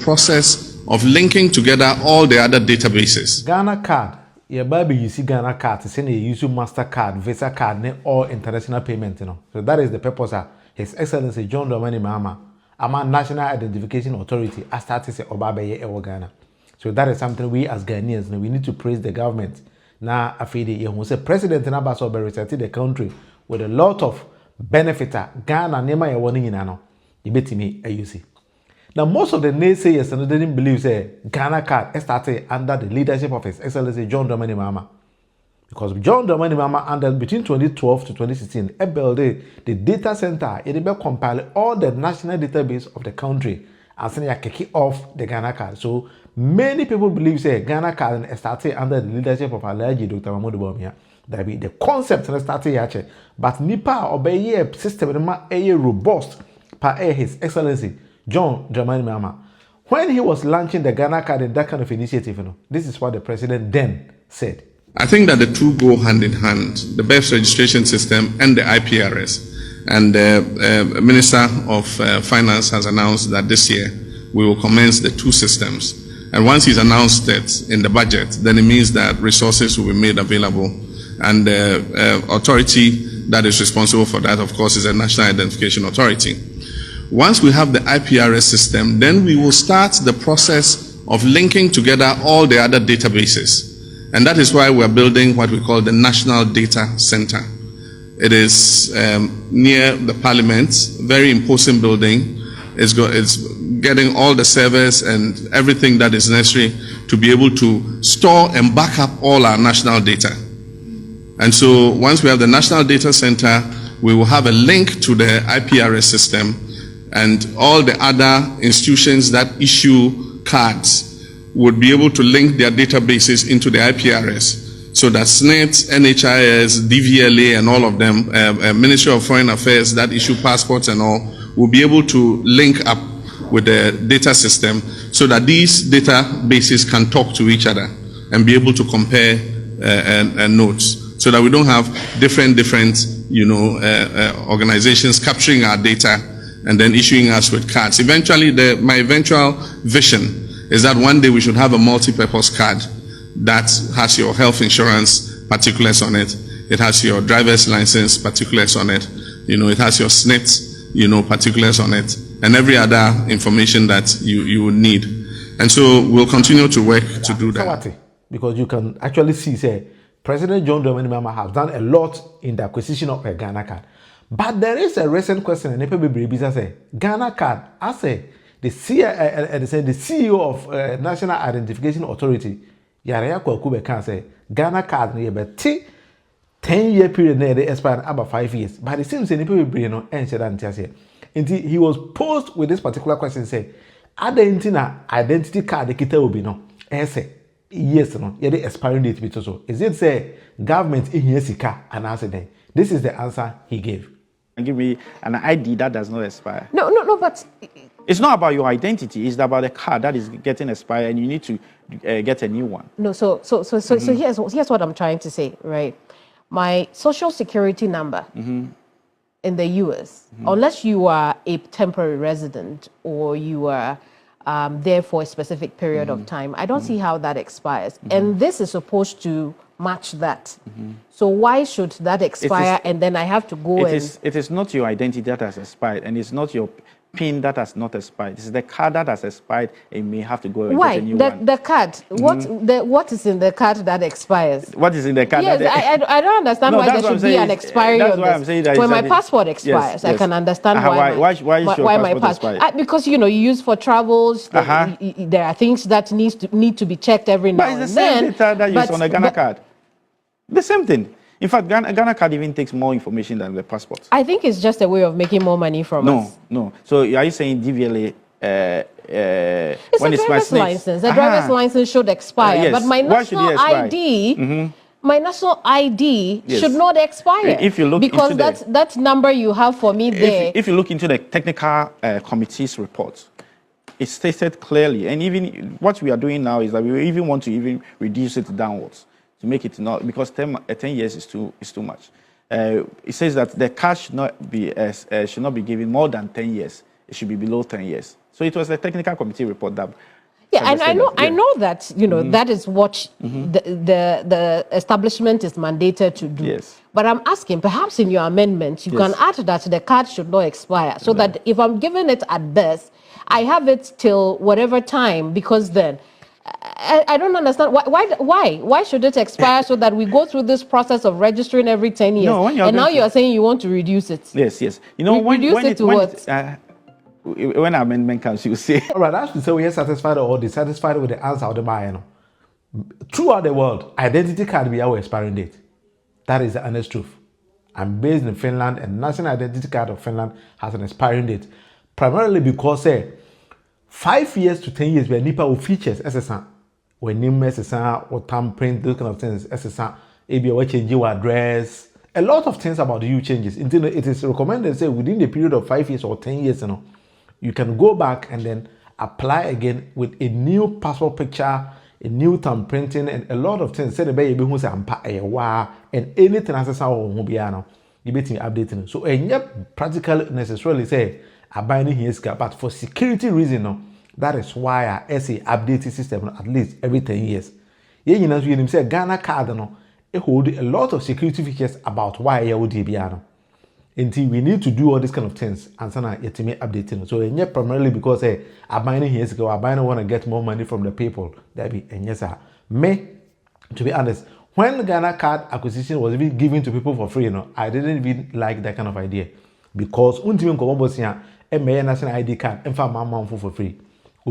process of linking together all the other databases. GhanaCard, your baby, you see GhanaCard, to send you use Mastercard, Visa card, all international payment, So that is the purpose of His Excellency John Dramani Mahama, Ama National Identification Authority, as started say Obabeye Ewo Ghana. So that is something we as Ghanaians, we need to praise the government. Now, after you say President Nabaso represented the country with a lot of benefiter, Ghana, Nema Yawani Inano, you bet me, you see. Now, most of the naysayers and they didn't believe say GhanaCard started under the leadership of His Excellency John Dramani Mahama. Because John Dramani Mahama under between 2012 to 2016, the data center, it will compile all the national database of the country and send you kick off the GhanaCard. So many people believe say GhanaCard started under the leadership of Alhaji Dr. Mahmoud Bawumia. That be the concept started here, but nipa obey system robust per His Excellency John Dramani Mahama. When he was launching the GhanaCard and that kind of initiative, this is what the president then said. I think that the two go hand in hand, the birth registration system and the IPRS. And the Minister of Finance has announced that this year we will commence the two systems. And once he's announced it in the budget, then it means that resources will be made available. And the authority that is responsible for that, of course, is the National Identification Authority. Once we have the IPRS system, then we will start the process of linking together all the other databases. And that is why we're building what we call the National Data Center. It is near the Parliament, very imposing building. It's getting all the servers and everything that is necessary to be able to store and back up all our national data. And so once we have the National Data Center, we will have a link to the IPRS system, and all the other institutions that issue cards would be able to link their databases into the IPRS, so that SNIT, NHIS, DVLA, and all of them, Ministry of Foreign Affairs that issue passports and all, will be able to link up with the data system, so that these databases can talk to each other and be able to compare notes, so that we don't have different organizations capturing our data and then issuing us with cards. Eventually, my eventual vision is that one day we should have a multi-purpose card that has your health insurance particulars on it. It has your driver's license particulars on it. It has your SNIT, particulars on it, and every other information that you would need. And so we'll continue to work to do that. Because you can actually see, say, President John Dramani Mahama has done a lot in the acquisition of a GhanaCard. But there is a recent question, and people say, GhanaCard, I say, the CEO of National Identification Authority, Yarea Kwakube can say, GhanaCard near 10-year period near the expire about 5 years. But it seems any people bring no answer than say. Indeed, he was posed with this particular question, say, identity card the kita will be no. Say, yes, no, yeah, the expiring date bit so. Is it say government in here sika and answer then? This is the answer he gave. Give me an ID that does not expire. No, but it's not about your identity. It's about the card that is getting expired, and you need to get a new one. No, so here's what I'm trying to say, right? My social security number in the US, unless you are a temporary resident or you are there for a specific period of time, I don't see how that expires. And this is supposed to match that. So why should that expire and then I have to go It is not your identity that has expired, and it's not your PIN that has not expired. This is the card that has expired, and you may have to go and get a new one. The card? What is in the card that expires? What is in the card? Yes, I don't understand why there should be an expiry on this. When my passport expires, I can understand why my passport. Because you use for travels. There are things that need to be checked every now and then. But it's the same data that you use on a GhanaCard. The same thing. In fact, GhanaCard even takes more information than the passport. I think it's just a way of making more money from us. No. So are you saying DVLA? It's a driver's license. The driver's license should expire, yes. but my national ID, my national ID should not expire. If you look because into that number you have for me there. If you look into the technical committee's report, it's stated clearly, and even what we are doing now is that we even want to even reduce it downwards, to make it not, because 10 years is too much. It says that the cash should not be given more than 10 years it should be below 10 years. So it was a technical committee report that. Yeah, and I know that that is what the establishment is mandated to do. Yes. But I'm asking, perhaps in your amendment, you can add that the card should not expire, so that if I'm giving it at birth, I have it till whatever time, because then I don't understand why should it expire so that we go through this process of registering every 10 years? No, and now you're saying you want to reduce it. Yes. You know, when amendment comes, you say. All right, as we say, we are satisfied or dissatisfied with the answer of the buyer. Throughout the world, identity card be our expiring date. That is the honest truth. I'm based in Finland, and national identity card of Finland has an expiring date, primarily because 5 years to 10 years, we NIPA with features SSA. When name SSA or thumbprint, those kind of things, SSA, maybe we change your address, a lot of things about you changes. Until it is recommended, say within the period of 5 years or 10 years, you can go back and then apply again with a new passport picture, a new thumbprinting, and a lot of things. Say the baby who say and anything as a you be updating. So and yet practically necessarily say a binding here, but for security reason, that is why I say updated system at least every 10 years. You know, you say GhanaCard it hold a lot of security features about why you would be until we need to do all these kind of things and so now yet me updating. So and primarily because I binding here, I binding want to get more money from the people. That be and yes, me to be honest. When GhanaCard acquisition was even given to people for free, I didn't even like that kind of idea, because a national ID card and for free.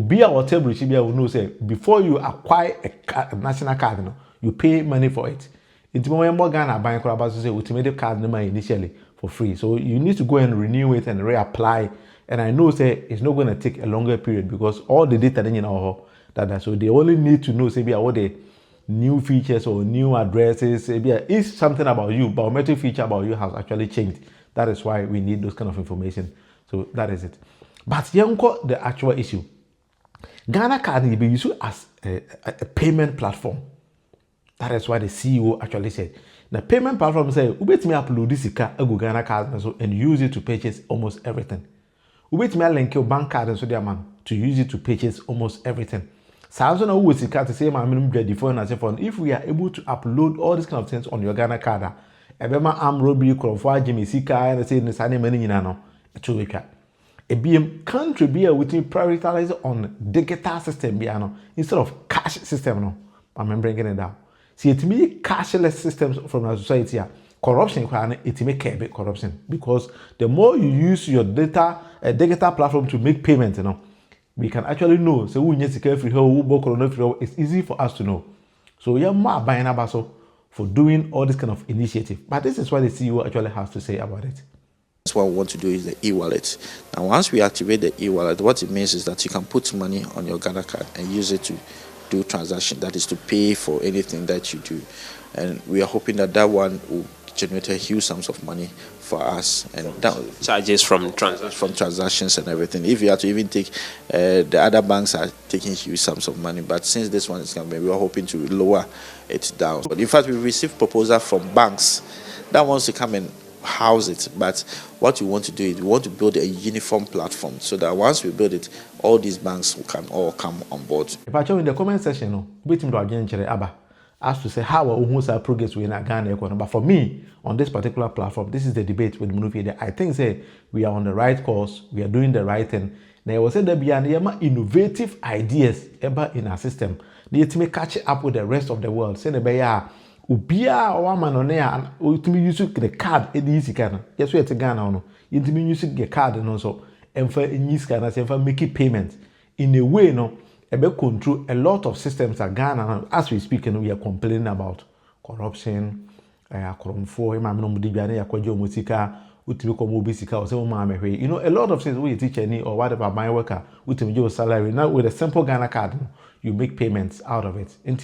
Be our table will know say before you acquire a national card, you pay money for it. It's more Ghana buying about to say ultimate card number initially for free. So you need to go and renew it and reapply. And I know say it's not going to take a longer period because all the data then so they only need to know say what the new features or new addresses, if something about you, biometric feature about you has actually changed. That is why we need those kind of information. So that is it. But the actual issue. GhanaCard will be used as a payment platform. That is why the CEO actually said. The payment platform say, "We me upload this GhanaCard and use it to purchase almost everything. We me link your bank card and so there man to use it to purchase almost everything." So we to say my minimum phone and say phone. If we are able to upload all these kind of things on your GhanaCard, ebema am robbery crowdfunding Jimmy Sika and say the same money a BM country be within prioritize on digital system instead of cash system I'm bringing it down. See it me cashless systems from our society corruption it may care corruption, because the more you use your data digital platform to make payment, we can actually know. So we need to care free it's easy for us to know. So you're more buying abaso for doing all this kind of initiative. But this is what the CEO actually has to say about it. What we want to do is the e-wallet. Now, once we activate the e-wallet, what it means is that you can put money on your GhanaCard and use it to do transaction, that is to pay for anything that you do. And we are hoping that that one will generate a huge sums of money for us, and charges from transactions and everything. If you have to even take, the other banks are taking huge sums of money, but since this one is coming, we are hoping to lower it down. But in fact, we received proposal from banks that wants to come and house it, but what we want to do is we want to build a uniform platform so that once we build it, all these banks can all come on board. If I show in the comment section, wait to again as to say how our progress we in Ghana. But for me, on this particular platform, this is the debate with Munufi. I think say we are on the right course, we are doing the right thing. Now, was said there be an innovative ideas ever in our system. They may catch up with the rest of the world. Say the ubia or one man on there and ultimately use the card easy can. Yes, we are to Ghana no. Ultimately use the card and also and for in this kind of making payments in a way control a lot of systems at Ghana as we speak, and we are complaining about corruption, a lot of things we teach any or whatever my worker with your salary. Now with a simple Ghana card, you make payments out of it. In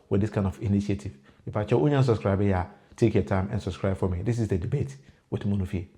with this kind of initiative. If I subscribe here, take your time and subscribe for me. This is the debate with Munufi.